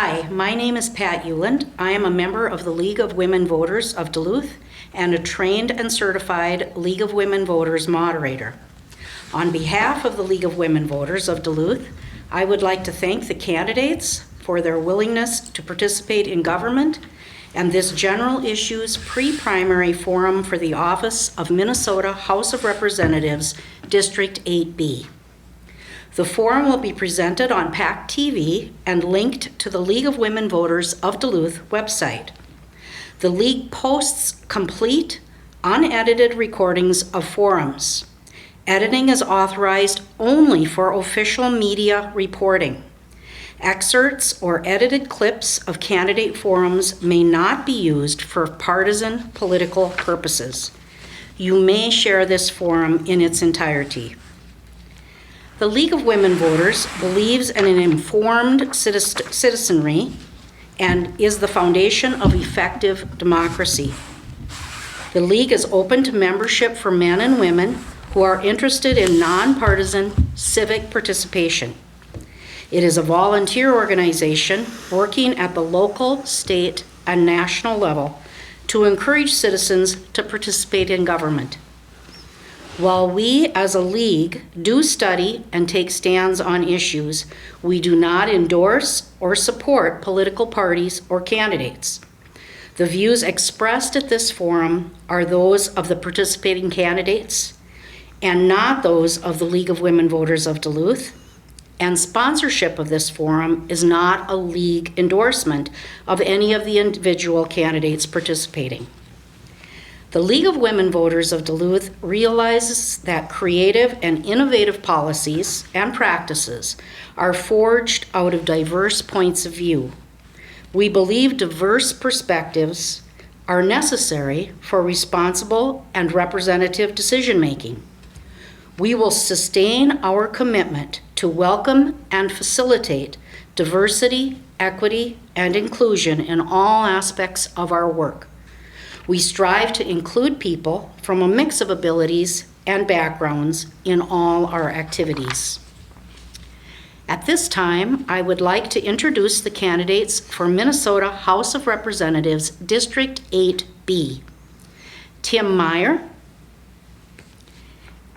Hi, my name is Pat Euland. I am a member of the League of Women Voters of Duluth and a trained and certified League of Women Voters moderator. On behalf of the League of Women Voters of Duluth, I would like to thank the candidates for their willingness to participate in government and this general issues pre-primary forum for the office of Minnesota House of Representatives, District 8B. The forum will be presented on PACT-TV and linked to the League of Women Voters of Duluth website. The League posts complete, unedited recordings of forums. Editing is authorized only for official media reporting. Excerpts or edited clips of candidate forums may not be used for partisan political purposes. You may share this forum in its entirety. The League of Women Voters believes in an informed citizenry and is the foundation of effective democracy. The League is open to membership for men and women who are interested in nonpartisan civic participation. It is a volunteer organization working at the local, state, and national level to encourage citizens to participate in government. While we as a league do study and take stands on issues, we do not endorse or support political parties or candidates. The views expressed at this forum are those of the participating candidates and not those of the League of Women Voters of Duluth, and sponsorship of this forum is not a league endorsement of any of the individual candidates participating. The League of Women Voters of Duluth realizes that creative and innovative policies and practices are forged out of diverse points of view. We believe diverse perspectives are necessary for responsible and representative decision-making. We will sustain our commitment to welcome and facilitate diversity, equity, and inclusion in all aspects of our work. We strive to include people from a mix of abilities and backgrounds in all our activities. At this time, I would like to introduce the candidates for Minnesota House of Representatives, District 8B. Tim Meyer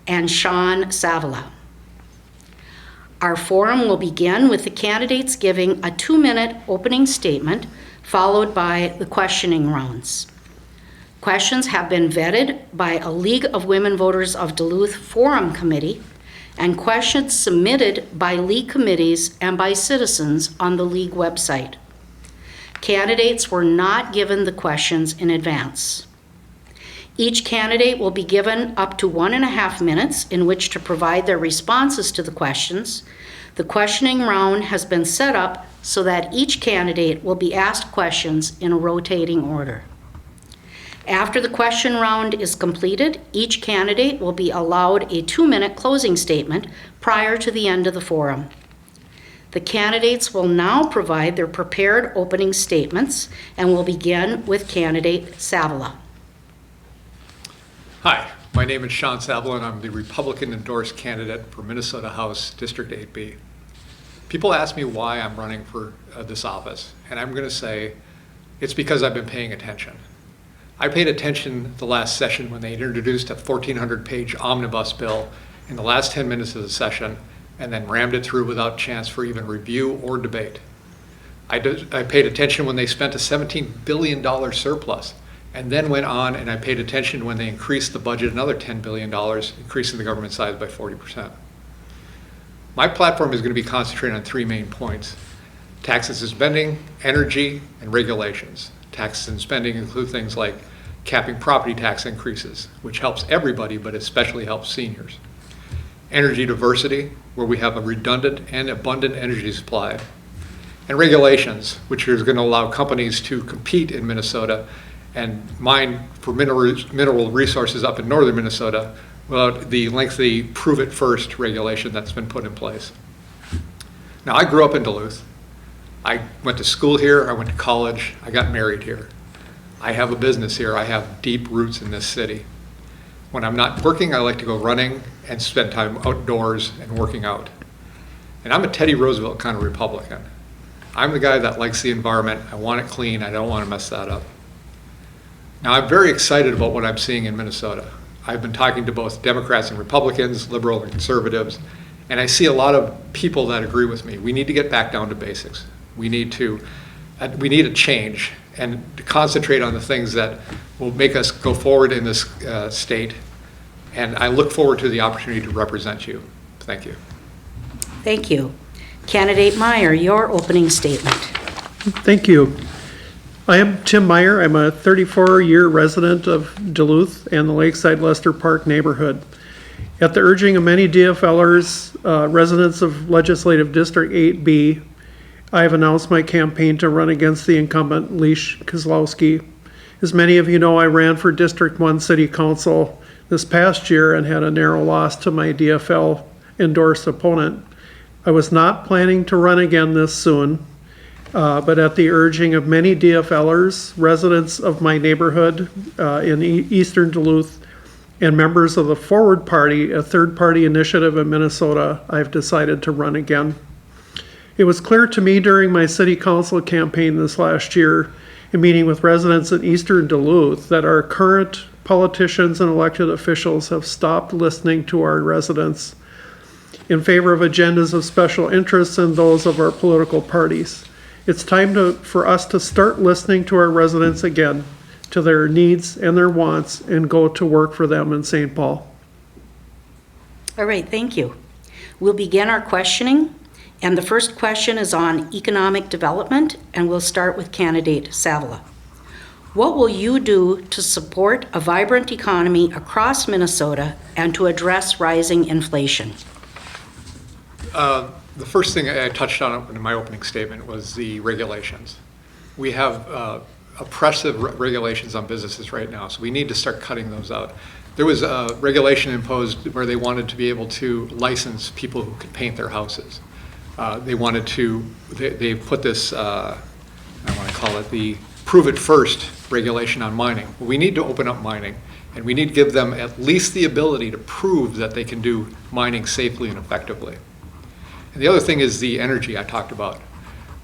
and Shawn Salvela. Our forum will begin with the candidates giving a 2-minute opening statement, followed by the questioning rounds. Questions have been vetted by a League of Women Voters of Duluth Forum Committee and questions submitted by League committees and by citizens on the League website. Candidates were not given the questions in advance. Each candidate will be given up to 1.5 minutes in which to provide their responses to the questions. The questioning round has been set up so that each candidate will be asked questions in a rotating order. After the question round is completed, each candidate will be allowed a 2-minute closing statement prior to the end of the forum. The candidates will now provide their prepared opening statements and will begin with candidate Salvela. Hi, my name is Shawn Salvela and I'm the Republican endorsed candidate for Minnesota House District 8B. People ask me why I'm running for this office, and I'm going to say it's because I've been paying attention. I paid attention the last session when they introduced a 1,400-page omnibus bill in the last 10 minutes of the session and then rammed it through without chance for even review or debate. I paid attention when they spent a $17 billion surplus and then went on and I paid attention when they increased the budget another $10 billion, increasing the government size by 40%. My platform is going to be concentrated on 3 main points: taxes and spending, energy, and regulations. Taxes and spending include things like capping property tax increases, which helps everybody, but especially helps seniors. Energy diversity, where we have a redundant and abundant energy supply. And regulations, which is going to allow companies to compete in Minnesota and mine for mineral resources up in northern Minnesota without the lengthy prove it first regulation that's been put in place. Now, I grew up in Duluth. I went to school here, I went to college, I got married here. I have a business here, I have deep roots in this city. When I'm not working, I like to go running and spend time outdoors and working out. And I'm a Teddy Roosevelt kind of Republican. I'm the guy that likes the environment. I want it clean. I don't want to mess that up. Now, I'm very excited about what I'm seeing in Minnesota. I've been talking to both Democrats and Republicans, liberal and conservatives, and I see a lot of people that agree with me. We need to get back down to basics. We need a change and to concentrate on the things that will make us go forward in this state. And I look forward to the opportunity to represent you. Thank you. Thank you. Candidate Meyer, your opening statement. Thank you. I am Tim Meyer. I'm a 34-year resident of Duluth and the Lakeside Lester Park neighborhood. At the urging of many DFLers, residents of Legislative District 8B, I have announced my campaign to run against the incumbent Leish Kozlowski. As many of you know, I ran for District 1 City Council this past year and had a narrow loss to my DFL endorsed opponent. I was not planning to run again this soon, but at the urging of many DFLers, residents of my neighborhood in eastern Duluth, and members of the Forward Party, a third-party initiative in Minnesota, I've decided to run again. It was clear to me during my city council campaign this last year, in meeting with residents in eastern Duluth, that our current politicians and elected officials have stopped listening to our residents in favor of agendas of special interests and those of our political parties. It's time for us to start listening to our residents again, to their needs and their wants, and go to work for them in St. Paul. All right, thank you. We'll begin our questioning, and the first question is on economic development, and we'll start with candidate Salvela. What will you do to support a vibrant economy across Minnesota and to address rising inflation? The first thing I touched on in my opening statement was the regulations. We have oppressive regulations on businesses right now, so we need to start cutting those out. There was a regulation imposed where they wanted to be able to license people who could paint their houses. They put this, I want to call it the prove it first regulation on mining. We need to open up mining, and we need to give them at least the ability to prove that they can do mining safely and effectively. And the other thing is the energy I talked about.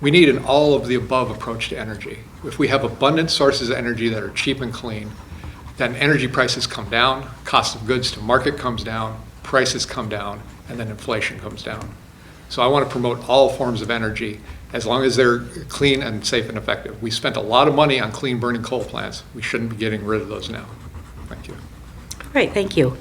We need an all of the above approach to energy. If we have abundant sources of energy that are cheap and clean, then energy prices come down, cost of goods to market comes down, prices come down, and then inflation comes down. So I want to promote all forms of energy as long as they're clean and safe and effective. We spent a lot of money on clean burning coal plants. We shouldn't be getting rid of those now. Thank you. All right, thank you.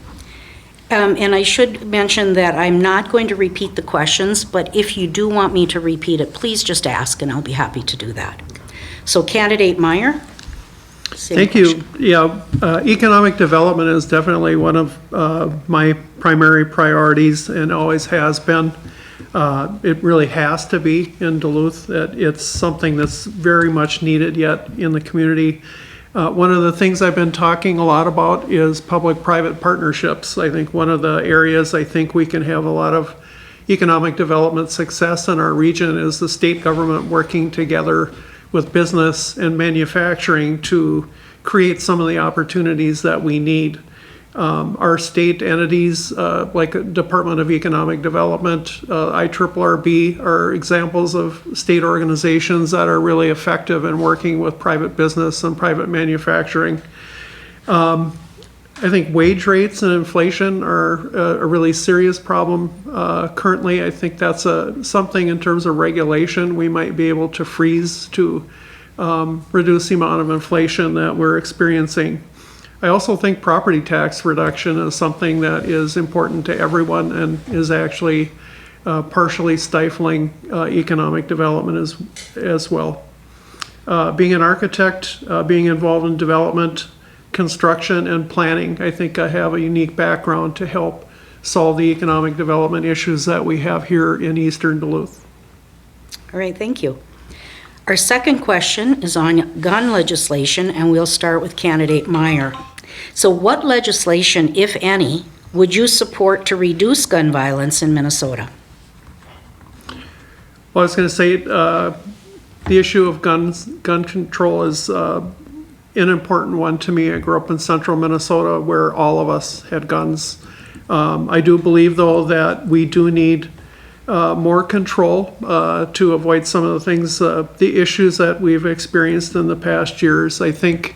And I should mention that I'm not going to repeat the questions, but if you do want me to repeat it, please just ask, and I'll be happy to do that. So candidate Meyer? Thank you. Yeah, economic development is definitely one of my primary priorities and always has been. It really has to be in Duluth. It's something that's very much needed yet in the community. One of the things I've been talking a lot about is public-private partnerships. I think one of the areas I think we can have a lot of economic development success in our region is the state government working together with business and manufacturing to create some of the opportunities that we need. Our state entities, like Department of Economic Development, IRRB, are examples of state organizations that are really effective in working with private business and private manufacturing. I think wage rates and inflation are a really serious problem. Currently, I think that's something in terms of regulation we might be able to freeze to reduce the amount of inflation that we're experiencing. I also think property tax reduction is something that is important to everyone and is actually partially stifling economic development as well. Being an architect, being involved in development, construction, and planning, I think I have a unique background to help solve the economic development issues that we have here in eastern Duluth. All right, thank you. Our second question is on gun legislation, and we'll start with candidate Meyer. So what legislation, if any, would you support to reduce gun violence in Minnesota? Well, I was going to say the issue of gun control is an important one to me. I grew up in central Minnesota where all of us had guns. I do believe, though, that we do need more control to avoid some of the things, the issues that we've experienced in the past years. I think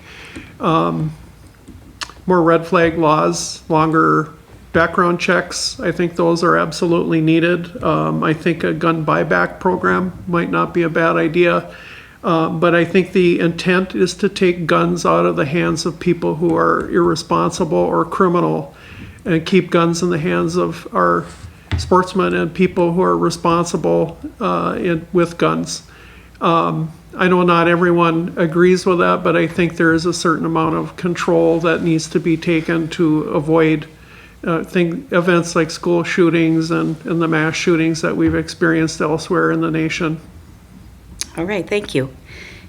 more red flag laws, longer background checks, I think those are absolutely needed. I think a gun buyback program might not be a bad idea. But I think the intent is to take guns out of the hands of people who are irresponsible or criminal and keep guns in the hands of our sportsmen and people who are responsible with guns. I know not everyone agrees with that, but I think there is a certain amount of control that needs to be taken to avoid events like school shootings and the mass shootings that we've experienced elsewhere in the nation. All right, thank you.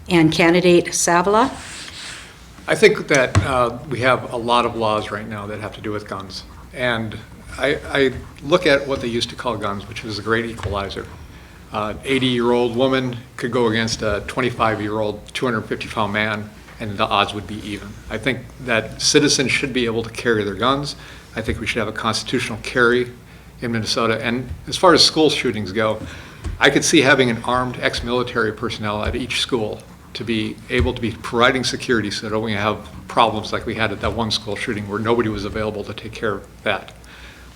And candidate Salvela? I think that we have a lot of laws right now that have to do with guns. And I look at what they used to call guns, which was a great equalizer. An 80-year-old woman could go against a 25-year-old, 250-pound man, and the odds would be even. I think that citizens should be able to carry their guns. I think we should have a constitutional carry in Minnesota. And as far as school shootings go, I could see having an armed ex-military personnel at each school to be able to be providing security so that we have problems like we had at that one school shooting where nobody was available to take care of that.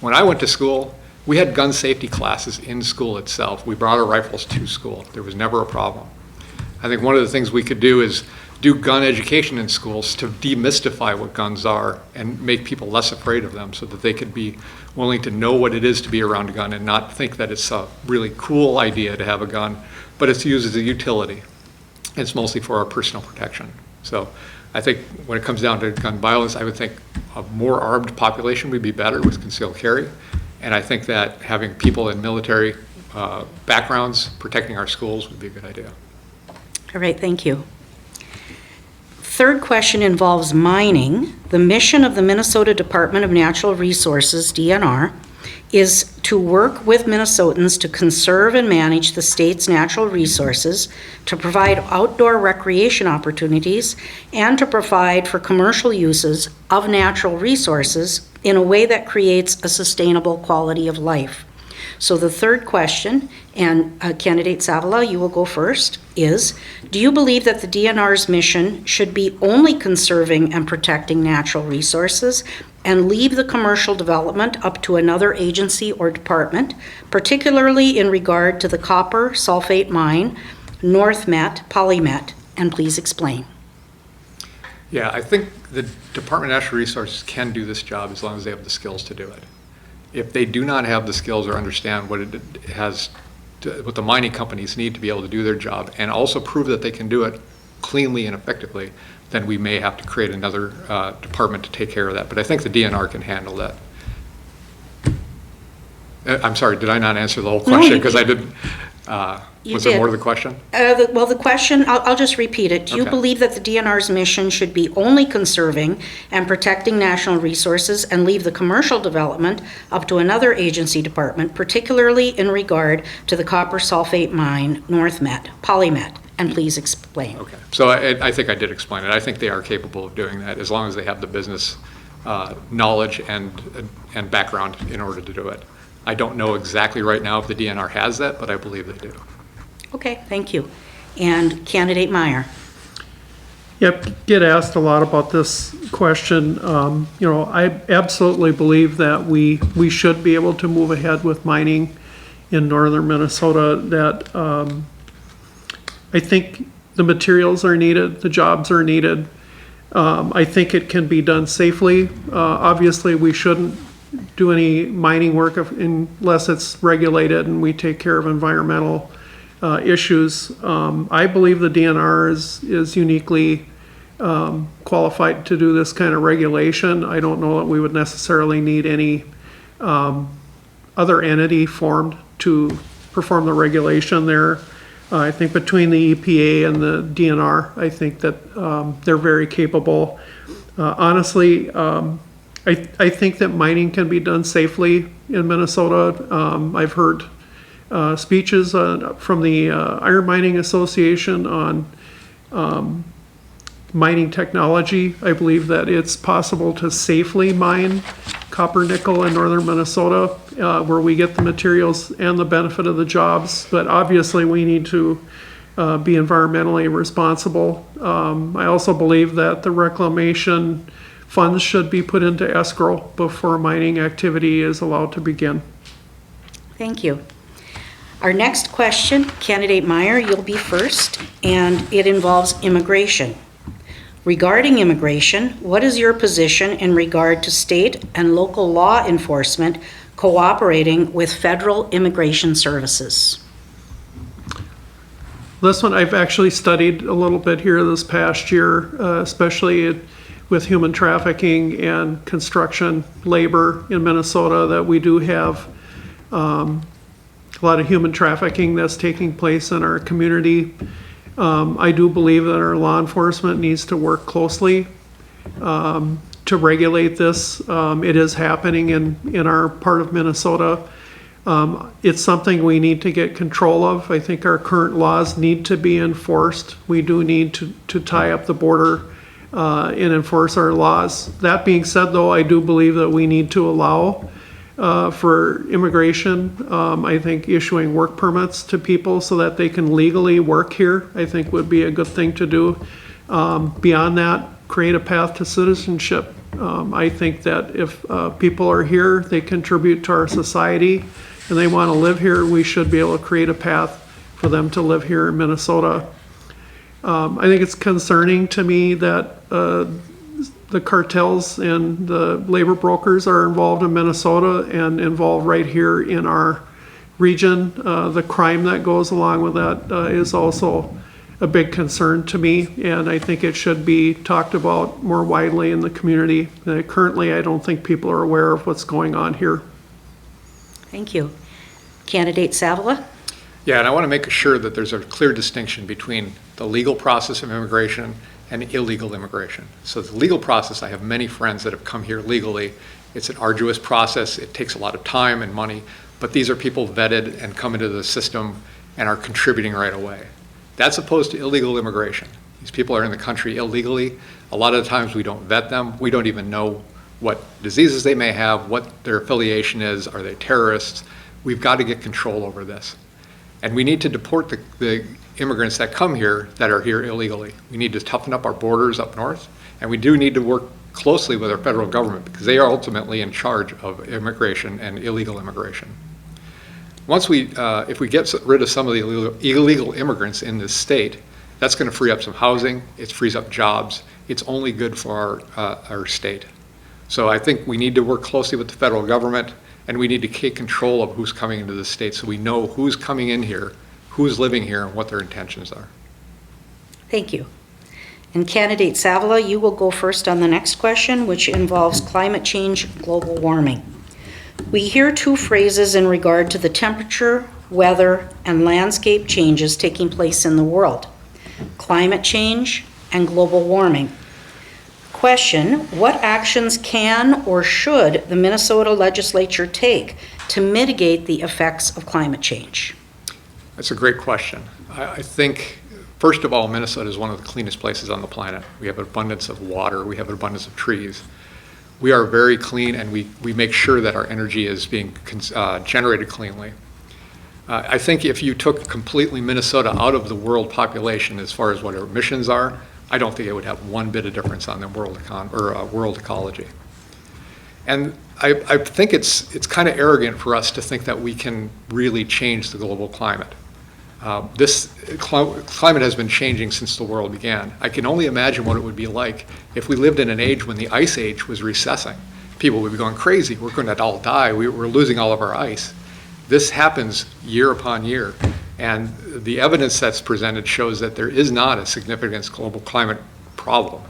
When I went to school, we had gun safety classes in school itself. We brought our rifles to school. There was never a problem. I think one of the things we could do is do gun education in schools to demystify what guns are and make people less afraid of them so that they could be willing to know what it is to be around a gun and not think that it's a really cool idea to have a gun, but it's used as a utility. It's mostly for our personal protection. So I think when it comes down to gun violence, I would think a more armed population would be better with concealed carry. And I think that having people in military backgrounds protecting our schools would be a good idea. All right, thank you. Third question involves mining. The mission of the Minnesota Department of Natural Resources, DNR, is to work with Minnesotans to conserve and manage the state's natural resources, to provide outdoor recreation opportunities, and to provide for commercial uses of natural resources in a way that creates a sustainable quality of life. So the third question, and candidate Salvela, you will go first, is, do you believe that the DNR's mission should be only conserving and protecting natural resources and leave the commercial development up to another agency or department, particularly in regard to the copper sulfate mine, North Met, Polymet, and please explain. Yeah, I think the Department of Natural Resources can do this job as long as they have the skills to do it. If they do not have the skills or understand what what the mining companies need to be able to do their job and also prove that they can do it cleanly and effectively, then we may have to create another department to take care of that. But I think the DNR can handle that. I'm sorry, did I not answer the whole question? Because I didn't. Was there more to the question? Well, the question, I'll just repeat it. Do you Okay. believe that the DNR's mission should be only conserving and protecting national resources and leave the commercial development up to another agency department, particularly in regard to the copper sulfate mine, North Met, Polymet? And please explain. Okay, so I think I did explain it. I think they are capable of doing that as long as they have the business knowledge and background in order to do it. I don't know exactly right now if the DNR has that, but I believe they do. Okay, thank you. And candidate Meyer. Yep, get asked a lot about this question. I absolutely believe that we should be able to move ahead with mining in northern Minnesota. That I think the materials are needed, the jobs are needed. I think it can be done safely. Obviously, we shouldn't do any mining work unless it's regulated and we take care of environmental issues. I believe the DNR is uniquely qualified to do this kind of regulation. I don't know that we would necessarily need any other entity formed to perform the regulation there. I think between the EPA and the DNR, I think that they're very capable. Honestly, I think that mining can be done safely in Minnesota. I've heard speeches from the Iron Mining Association on mining technology. I believe that it's possible to safely mine copper nickel in northern Minnesota, where we get the materials and the benefit of the jobs. But obviously, we need to be environmentally responsible. I also believe that the reclamation funds should be put into escrow before mining activity is allowed to begin. Thank you. Our next question, Candidate Meyer, you'll be first, and it involves immigration. Regarding immigration, what is your position in regard to state and local law enforcement cooperating with federal immigration services? This one I've actually studied a little bit here this past year, especially with human trafficking and construction labor in Minnesota, that we do have a lot of human trafficking that's taking place in our community. I do believe that our law enforcement needs to work closely to regulate this. It is happening in our part of Minnesota. It's something we need to get control of. I think our current laws need to be enforced. We do need to tie up the border and enforce our laws. That being said, though, I do believe that we need to allow for immigration. I think issuing work permits to people so that they can legally work here, I think would be a good thing to do. Beyond that, create a path to citizenship. I think that if people are here, they contribute to our society, and they want to live here, we should be able to create a path for them to live here in Minnesota. I think it's concerning to me that the cartels and the labor brokers are involved in Minnesota and involved right here in our region. The crime that goes along with that is also a big concern to me, and I think it should be talked about more widely in the community. Currently, I don't think people are aware of what's going on here. Thank you. Candidate Salvela? Yeah, and I want to make sure that there's a clear distinction between the legal process of immigration and illegal immigration. So the legal process, I have many friends that have come here legally. It's an arduous process. It takes a lot of time and money, but these are people vetted and come into the system and are contributing right away. That's opposed to illegal immigration. These people are in the country illegally. A lot of the times we don't vet them. We don't even know what diseases they may have, what their affiliation is. Are they terrorists? We've got to get control over this. And we need to deport the immigrants that come here that are here illegally. We need to toughen up our borders up north, and we do need to work closely with our federal government because they are ultimately in charge of immigration and illegal immigration. Once if we get rid of some of the illegal immigrants in this state, that's going to free up some housing, it frees up jobs, it's only good for our state. So I think we need to work closely with the federal government, and we need to take control of who's coming into the state so we know who's coming in here, who's living here, and what their intentions are. Thank you. And Candidate Salvela, you will go first on the next question, which involves climate change, global warming. We hear two phrases in regard to the temperature, weather, and landscape changes taking place in the world: climate change and global warming. Question: what actions can or should the Minnesota legislature take to mitigate the effects of climate change? That's a great question. I think, first of all, Minnesota is one of the cleanest places on the planet. We have an abundance of water, we have an abundance of trees. We are very clean, and we make sure that our energy is being generated cleanly. I think if you took completely Minnesota out of the world population as far as what our emissions are, I don't think it would have one bit of difference on the world ecology. And I think it's kind of arrogant for us to think that we can really change the global climate. This climate has been changing since the world began. I can only imagine what it would be like if we lived in an age when the ice age was recessing. People would be going crazy. We're going to all die. We're losing all of our ice. This happens year upon year. And the evidence that's presented shows that there is not a significant global climate problem.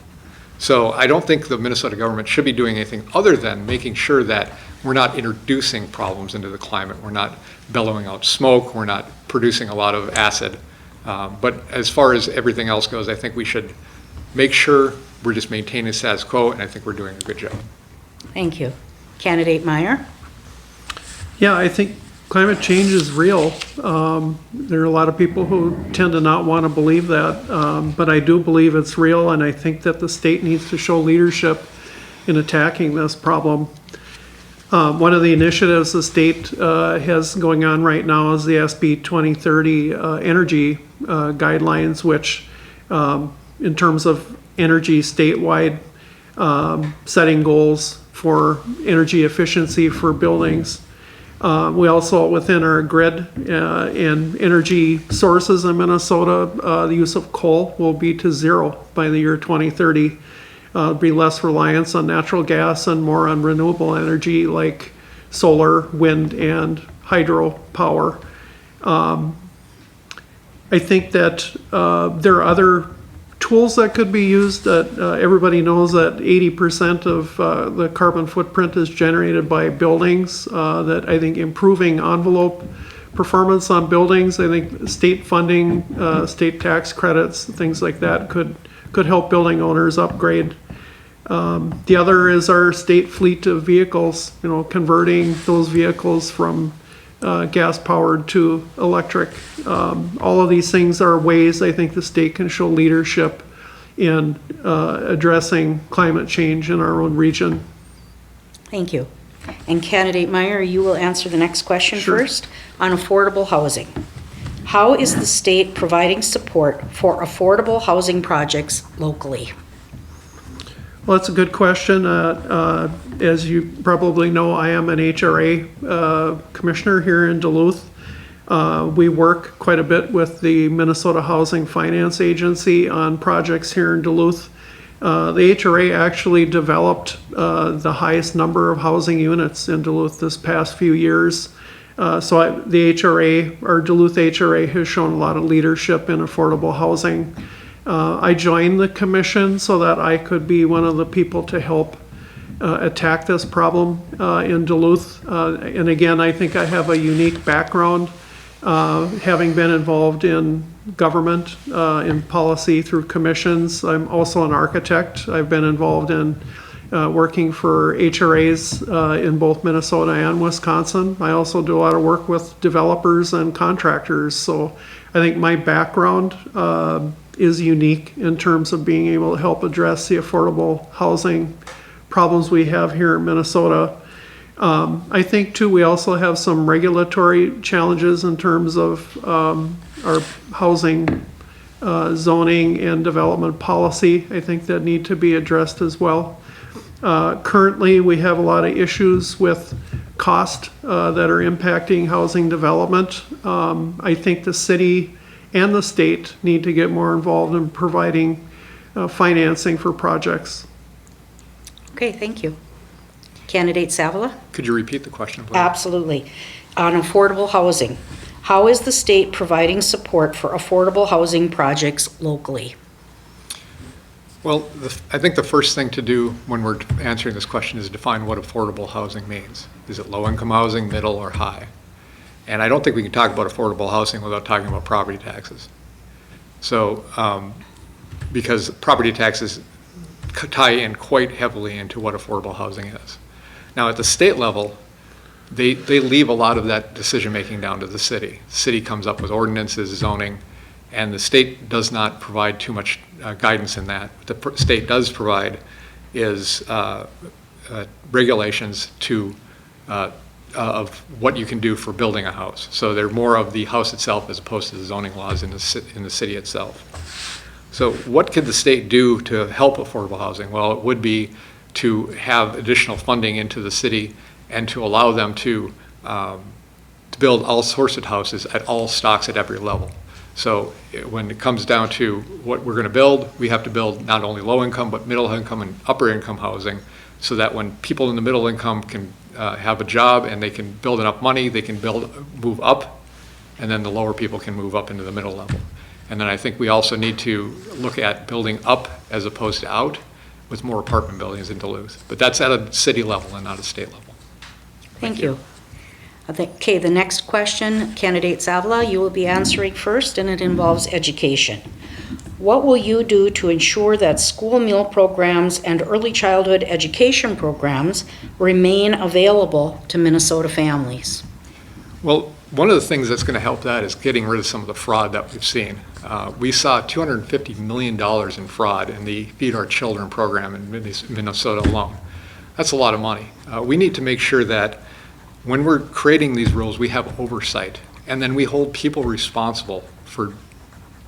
So I don't think the Minnesota government should be doing anything other than making sure that we're not introducing problems into the climate. We're not bellowing out smoke. We're not producing a lot of acid. But as far as everything else goes, I think we should make sure we're just maintaining status quo, and I think we're doing a good job. Thank you. Candidate Meyer? Yeah, I think climate change is real. There are a lot of people who tend to not want to believe that, but I do believe it's real, and I think that the state needs to show leadership in attacking this problem. One of the initiatives the state has going on right now is the SB 2030 energy guidelines, which in terms of energy statewide, setting goals for energy efficiency for buildings. We also, within our grid and energy sources in Minnesota, the use of coal will be to zero by the year 2030. Be less reliance on natural gas and more on renewable energy like solar, wind, and hydro power. I think that there are other tools that could be used. That everybody knows that 80% of the carbon footprint is generated by buildings. That I think improving envelope performance on buildings, I think state funding, state tax credits, things like that could help building owners upgrade. The other is our state fleet of vehicles, converting those vehicles from gas powered to electric. All of these things are ways I think the state can show leadership in addressing climate change in our own region. Thank you. And Candidate Meyer, you will answer the next question Sure. first on affordable housing. How is the state providing support for affordable housing projects locally? Well, that's a good question. As you probably know, I am an HRA commissioner here in Duluth. We work quite a bit with the Minnesota Housing Finance Agency on projects here in Duluth. The HRA actually developed the highest number of housing units in Duluth this past few years. The HRA, our Duluth HRA, has shown a lot of leadership in affordable housing. I joined the commission so that I could be one of the people to help attack this problem in Duluth. And again, I think I have a unique background, having been involved in government, in policy through commissions. I'm also an architect. I've been involved in working for HRAs in both Minnesota and Wisconsin. I also do a lot of work with developers and contractors. So I think my background is unique in terms of being able to help address the affordable housing problems we have here in Minnesota. I think too, we also have some regulatory challenges in terms of our housing zoning and development policy. I think that need to be addressed as well. Currently, we have a lot of issues with cost that are impacting housing development. I think the city and the state need to get more involved in providing financing for projects. Okay, thank you. Candidate Salvela? Could you repeat the question, please? Absolutely. On affordable housing, how is the state providing support for affordable housing projects locally? Well, I think the first thing to do when we're answering this question is define what affordable housing means. Is it low-income housing, middle, or high? And I don't think we can talk about affordable housing without talking about property taxes. So, because property taxes tie in quite heavily into what affordable housing is. Now, at the state level, they leave a lot of that decision-making down to the city. The city comes up with ordinances, zoning, and the state does not provide too much guidance in that. What the state does provide is regulations of what you can do for building a house. So they're more of the house itself as opposed to the zoning laws in the city itself. So what could the state do to help affordable housing? Well, it would be to have additional funding into the city and to allow them to build all sorts of houses at all stocks at every level. So when it comes down to what we're going to build, we have to build not only low income, but middle income and upper income housing, so that when people in the middle income can have a job and they can build enough money, they can move up, and then the lower people can move up into the middle level. And then I think we also need to look at building up as opposed to out with more apartment buildings in Duluth. But that's at a city level and not a state level. Thank you. Okay, the next question, Candidate Salvela, you will be answering first, and it involves education. What will you do to ensure that school meal programs and early childhood education programs remain available to Minnesota families? Well, one of the things that's going to help that is getting rid of some of the fraud that we've seen. We saw $250 million in fraud in the Feed Our Children program in Minnesota alone. That's a lot of money. We need to make sure that when we're creating these rules, we have oversight, and then we hold people responsible for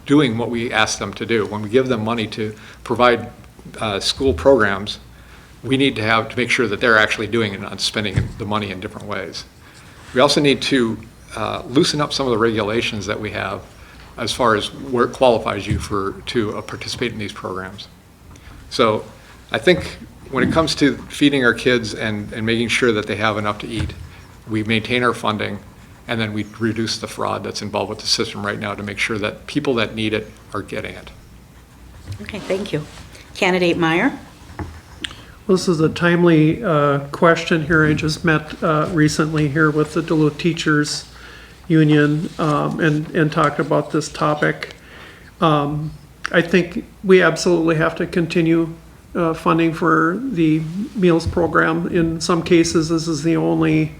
doing what we ask them to do. When we give them money to provide school programs, we need to make sure that they're actually doing it and not spending the money in different ways. We also need to loosen up some of the regulations that we have as far as where it qualifies you to participate in these programs. So I think when it comes to feeding our kids and making sure that they have enough to eat, we maintain our funding, and then we reduce the fraud that's involved with the system right now to make sure that people that need it are getting it. Okay, thank you. Candidate Meyer? This is a timely question here. I just met recently here with the Duluth Teachers Union and talked about this topic. I think we absolutely have to continue funding for the meals program. In some cases, this is the only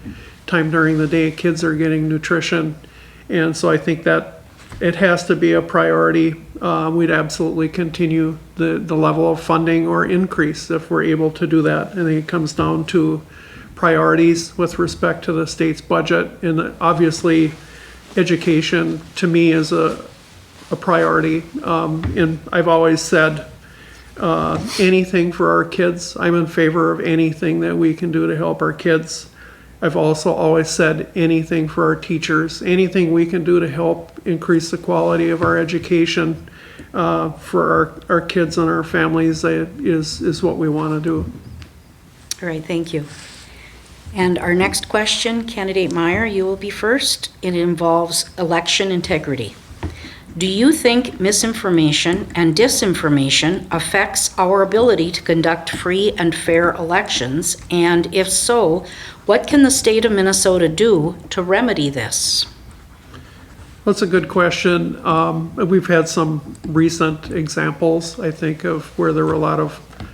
time during the day kids are getting nutrition. And so I think that it has to be a priority. We'd absolutely continue the level of funding or increase if we're able to do that. I think it comes down to priorities with respect to the state's budget. And obviously, education to me is a priority. And I've always said anything for our kids. I'm in favor of anything that we can do to help our kids. I've also always said anything for our teachers, anything we can do to help increase the quality of our education for our kids and our families is what we want to do. All right, thank you. And our next question, Candidate Meyer, you will be first. It involves election integrity. Do you think misinformation and disinformation affects our ability to conduct free and fair elections? And if so, what can the state of Minnesota do to remedy this? That's a good question. We've had some recent examples, I think, of where there were a lot of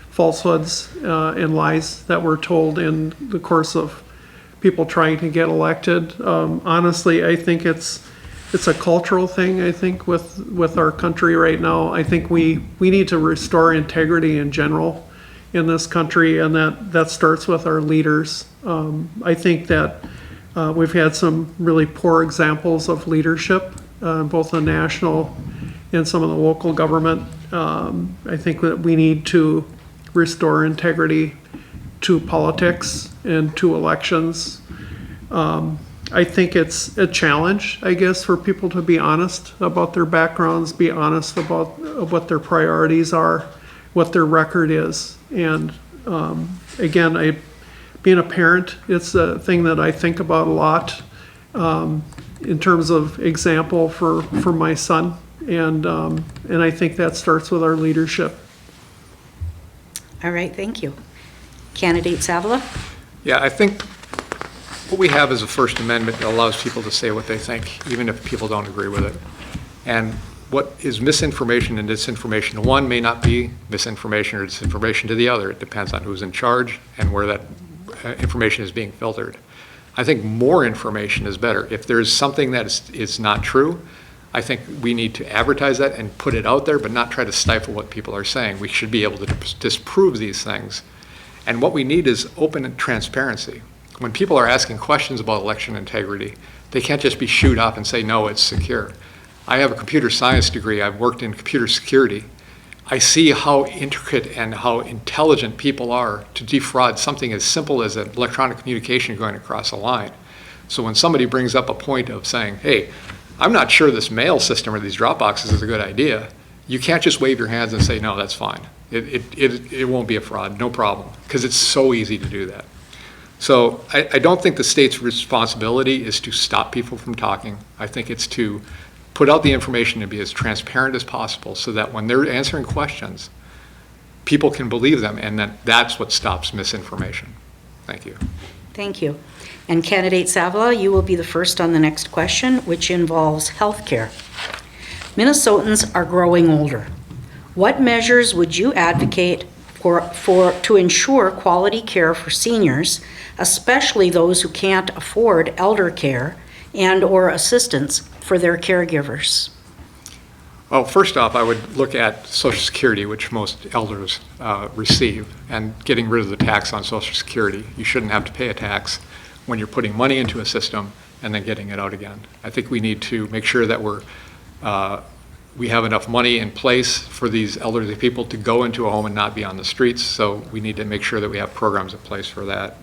falsehoods and lies that were told in the course of people trying to get elected. Honestly, I think it's a cultural thing, I think, with our country right now. I think we need to restore integrity in general in this country, and that starts with our leaders. I think that we've had some really poor examples of leadership, both the national and some of the local government. I think that we need to restore integrity to politics and to elections. I think it's a challenge, I guess, for people to be honest about their backgrounds, be honest about what their priorities are, what their record is. And again, being a parent, it's a thing that I think about a lot in terms of example for my son. And I think that starts with our leadership. All right, thank you. Candidate Salvela? Yeah, I think what we have is a First Amendment that allows people to say what they think, even if people don't agree with it. And what is misinformation and disinformation to one may not be misinformation or disinformation to the other. It depends on who's in charge and where that information is being filtered. I think more information is better. If there's something that is not true, I think we need to advertise that and put it out there, but not try to stifle what people are saying. We should be able to disprove these things. And what we need is open transparency. When people are asking questions about election integrity, they can't just be shooed up and say, no, it's secure. I have a computer science degree. I've worked in computer security. I see how intricate and how intelligent people are to defraud something as simple as an electronic communication going across a line. So when somebody brings up a point of saying, hey, I'm not sure this mail system or these drop boxes is a good idea, you can't just wave your hands and say, no, that's fine. It won't be a fraud, no problem, because it's so easy to do that. So I don't think the state's responsibility is to stop people from talking. I think it's to put out the information and be as transparent as possible so that when they're answering questions, people can believe them, and that's what stops misinformation. Thank you. Thank you. And Candidate Salvela, you will be the first on the next question, which involves health care. Minnesotans are growing older. What measures would you advocate to ensure quality care for seniors, especially those who can't afford elder care and/or assistance for their caregivers? Oh, first off, I would look at Social Security, which most elders receive, and getting rid of the tax on Social Security. You shouldn't have to pay a tax when you're putting money into a system and then getting it out again. I think we need to make sure that we have enough money in place for these elderly people to go into a home and not be on the streets, so we need to make sure that we have programs in place for that.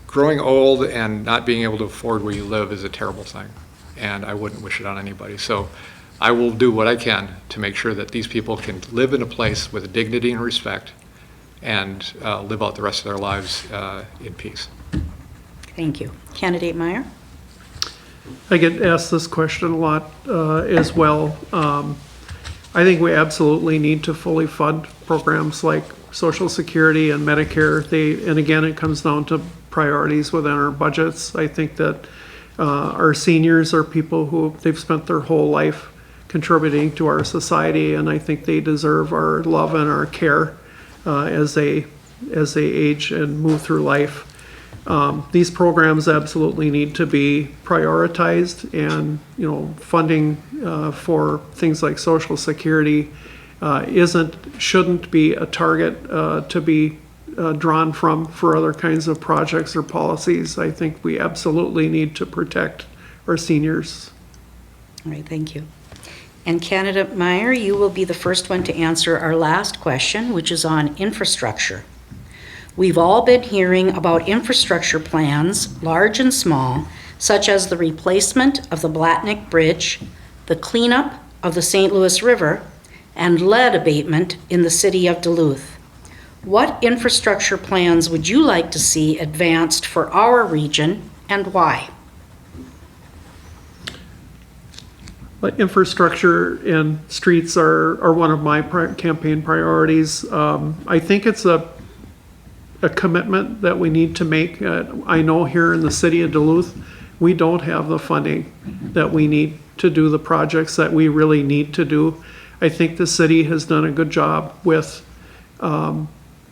Growing old and not being able to afford where you live is a terrible thing, and I wouldn't wish it on anybody. So I will do what I can to make sure that these people can live in a place with dignity and respect and live out the rest of their lives in peace. Thank you. Candidate Meyer? I get asked this question a lot as well. I think we absolutely need to fully fund programs like Social Security and Medicare. And again, it comes down to priorities within our budgets. I think that our seniors are people who they've spent their whole life contributing to our society, and I think they deserve our love and our care as they age and move through life. These programs absolutely need to be prioritized, and funding for things like Social Security shouldn't be a target to be drawn from for other kinds of projects or policies. I think we absolutely need to protect our seniors. All right, thank you. And candidate Meyer, you will be the first one to answer our last question, which is on infrastructure. We've all been hearing about infrastructure plans, large and small, such as the replacement of the Blatnick Bridge, the cleanup of the St. Louis River, and lead abatement in the city of Duluth. What infrastructure plans would you like to see advanced for our region, and why? Infrastructure and streets are one of my campaign priorities. I think it's a commitment that we need to make. I know here in the city of Duluth, we don't have the funding that we need to do the projects that we really need to do. I think the city has done a good job with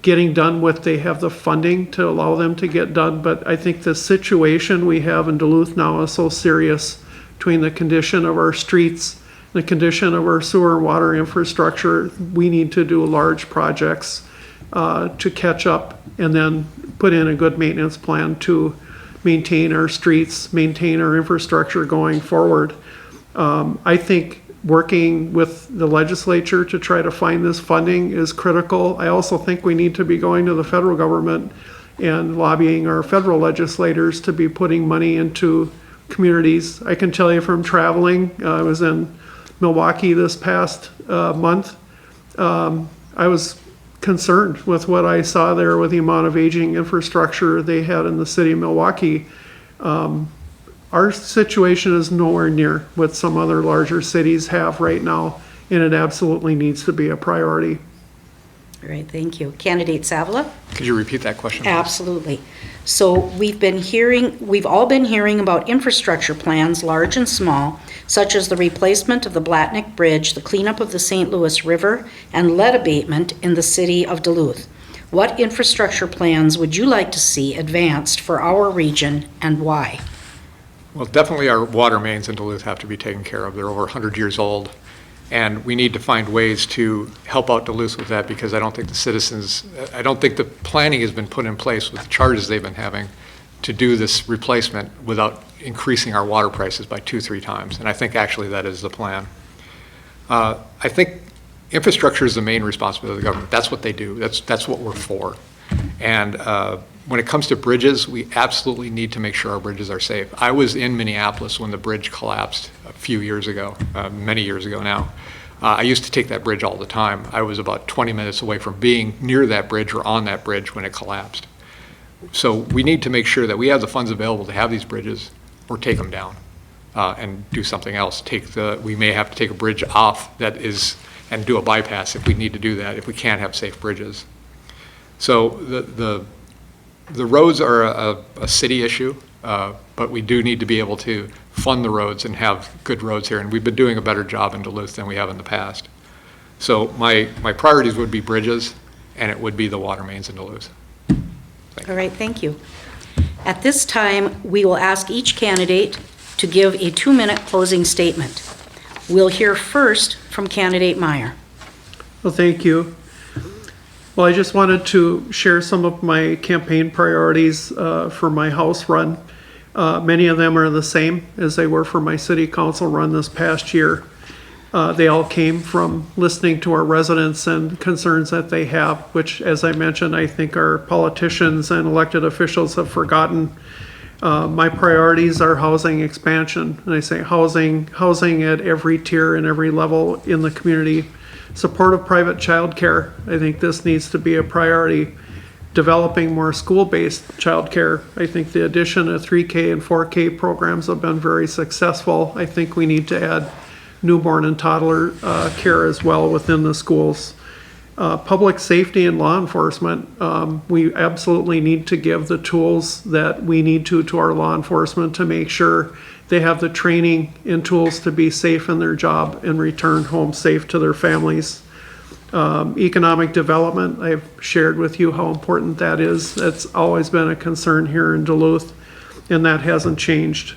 getting done what they have the funding to allow them to get done, but I think the situation we have in Duluth now is so serious between the condition of our streets, the condition of our sewer and water infrastructure. We need to do large projects to catch up and then put in a good maintenance plan to maintain our streets, maintain our infrastructure going forward. I think working with the legislature to try to find this funding is critical. I also think we need to be going to the federal government and lobbying our federal legislators to be putting money into communities. I can tell you from traveling, I was in Milwaukee this past month. I was concerned with what I saw there with the amount of aging infrastructure they had in the city of Milwaukee. Our situation is nowhere near what some other larger cities have right now, and it absolutely needs to be a priority. All right, thank you. Candidate Salvela? Could you repeat that question? Absolutely. So we've all been hearing about infrastructure plans, large and small, such as the replacement of the Blatnick Bridge, the cleanup of the St. Louis River, and lead abatement in the city of Duluth. What infrastructure plans would you like to see advanced for our region, and why? Well, definitely our water mains in Duluth have to be taken care of. They're over 100 years old, and we need to find ways to help out Duluth with that, because I don't think the planning has been put in place with the charges they've been having to do this replacement without increasing our water prices by 2-3 times. And I think actually that is the plan. I think infrastructure is the main responsibility of the government. That's what they do. That's what we're for. And when it comes to bridges, we absolutely need to make sure our bridges are safe. I was in Minneapolis when the bridge collapsed a few years ago, many years ago now. I used to take that bridge all the time. I was about 20 minutes away from being near that bridge or on that bridge when it collapsed. So we need to make sure that we have the funds available to have these bridges or take them down and do something else. We may have to take a bridge off and do a bypass if we need to do that, if we can't have safe bridges. So the roads are a city issue, but we do need to be able to fund the roads and have good roads here, and we've been doing a better job in Duluth than we have in the past. So my priorities would be bridges, and it would be the water mains in Duluth. All right, thank you. At this time, we will ask each candidate to give a 2-minute closing statement. We'll hear first from candidate Meyer. Well, thank you. Well, I just wanted to share some of my campaign priorities for my House run. Many of them are the same as they were for my City Council run this past year. They all came from listening to our residents and concerns that they have, which, as I mentioned, I think our politicians and elected officials have forgotten. My priorities are housing expansion, and I say housing at every tier and every level in the community. Support of private childcare, I think this needs to be a priority. Developing more school-based childcare. I think the addition of 3K and 4K programs have been very successful. I think we need to add newborn and toddler care as well within the schools. Public safety and law enforcement, we absolutely need to give the tools that we need to our law enforcement to make sure they have the training and tools to be safe in their job and return home safe to their families. Economic development, I've shared with you how important that is. That's always been a concern here in Duluth, and that hasn't changed.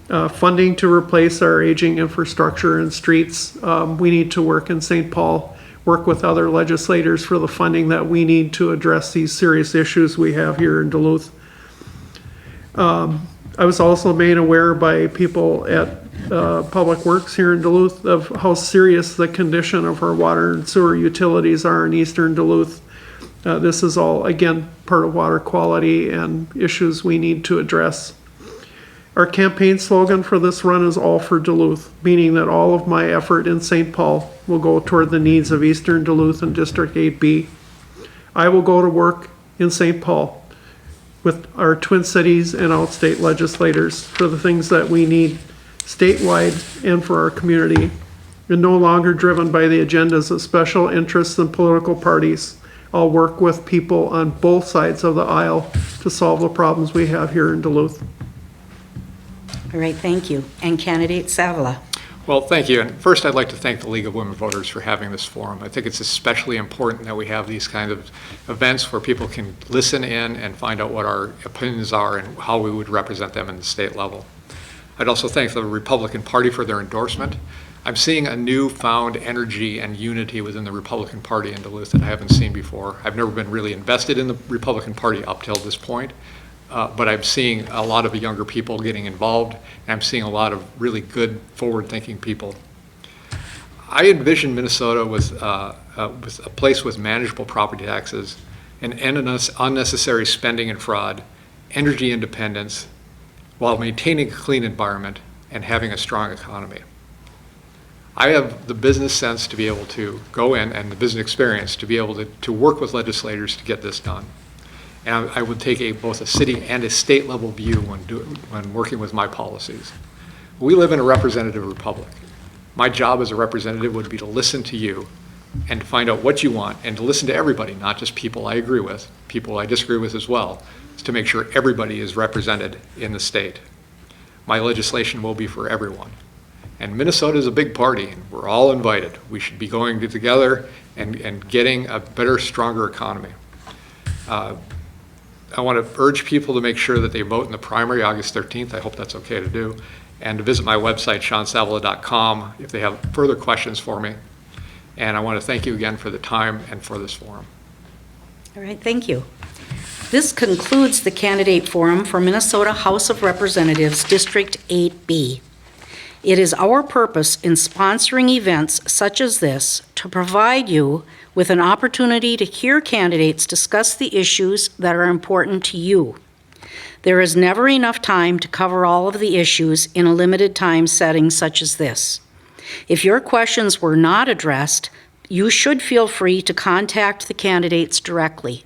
Funding to replace our aging infrastructure and streets. We need to work in St. Paul, work with other legislators for the funding that we need to address these serious issues we have here in Duluth. I was also made aware by people at Public Works here in Duluth of how serious the condition of our water and sewer utilities are in eastern Duluth. This is all, again, part of water quality and issues we need to address. Our campaign slogan for this run is All for Duluth, meaning that all of my effort in St. Paul will go toward the needs of eastern Duluth and District 8B. I will go to work in St. Paul with our Twin Cities and outstate legislators for the things that we need statewide and for our community, and no longer driven by the agendas of special interests and political parties. I'll work with people on both sides of the aisle to solve the problems we have here in Duluth. All right, thank you. And candidate Salvela. Well, thank you. And first, I'd like to thank the League of Women Voters for having this forum. I think it's especially important that we have these kind of events where people can listen in and find out what our opinions are and how we would represent them in the state level. I'd also thank the Republican Party for their endorsement. I'm seeing a newfound energy and unity within the Republican Party in Duluth that I haven't seen before. I've never been really invested in the Republican Party up till this point. But I'm seeing a lot of younger people getting involved, and I'm seeing a lot of really good, forward-thinking people. I envision Minnesota with a place with manageable property taxes, and unnecessary spending and fraud, energy independence, while maintaining a clean environment and having a strong economy. I have the business sense to be able to go in, and the business experience to be able to work with legislators to get this done. And I would take both a city and a state level view when working with my policies. We live in a representative republic. My job as a representative would be to listen to you and to find out what you want, and to listen to everybody, not just people I agree with, people I disagree with as well, to make sure everybody is represented in the state. My legislation will be for everyone. And Minnesota is a big party, and we're all invited. We should be going together and getting a better, stronger economy. I want to urge people to make sure that they vote in the primary August 13th. I hope that's okay to do. And to visit my website, ShawnSalvela.com, if they have further questions for me. And I want to thank you again for the time and for this forum. All right, thank you. This concludes the candidate forum for Minnesota House of Representatives, District 8B. It is our purpose in sponsoring events such as this to provide you with an opportunity to hear candidates discuss the issues that are important to you. There is never enough time to cover all of the issues in a limited time setting such as this. If your questions were not addressed, you should feel free to contact the candidates directly.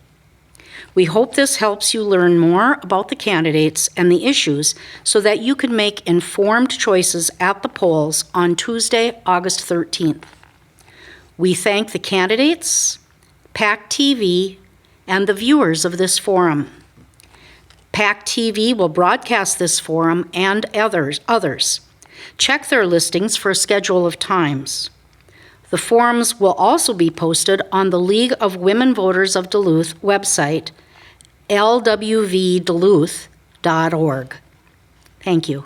We hope this helps you learn more about the candidates and the issues so that you can make informed choices at the polls on Tuesday, August 13th. We thank the candidates, PACT-TV, and the viewers of this forum. PACT-TV will broadcast this forum and others. Check their listings for a schedule of times. The forums will also be posted on the League of Women Voters of Duluth website, lwvduluth.org. Thank you.